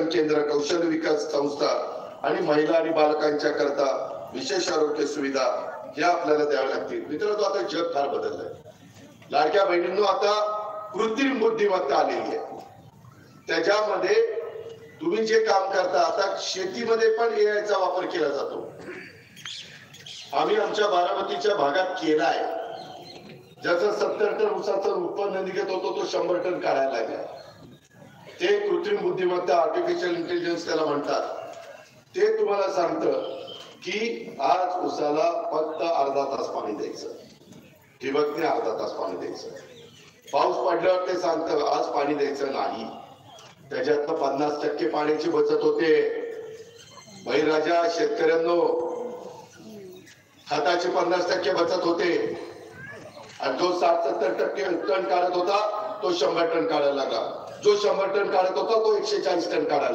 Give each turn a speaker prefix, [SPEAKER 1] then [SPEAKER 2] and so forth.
[SPEAKER 1] प्रशिक्षण केंद्र, कौशल्य विकास संस्था आणि महिला आणि बालकांच्या करता विशेष आरोग्य सुविधा या आपल्याला द्याव्या लागतील. मित्रांनो, आता जग फार बदललंय. लाडक्या बहिणींनो, आता कृत्रिम बुद्धिमत्ता आलेली आहे. त्याच्यामध्ये तुम्ही जे काम करता, आता शेतीमध्ये पण एआयचा वापर केला जातो. आम्ही आमच्या बारामतीच्या भागात केलाय. ज्याचं 70 टन ऊसाचं उत्पन्न निघत होतो तो 100 टन काढायला लागला. ते कृत्रिम बुद्धिमत्ता, आर्टिफिशियल इंटेलिजन्स त्याला म्हणतात. ते तुम्हाला सांगतं की आज ऊसाला फक्त अर्धा तास पाणी द्यायचं, ठिबकने अर्धा तास पाणी द्यायचं. पाऊस पडल्यावर ते सांगतं आज पाणी द्यायचं नाही. त्याच्यातनं 50% पाण्याची बचत होते. बळीराजा शेतकऱ्यांनो, खताची 50% बचत होते. आणि जो 60-70% टन काढत होता तो 100 टन काढायला लागला. जो 100 टन काढत होता तो 140 टन काढायला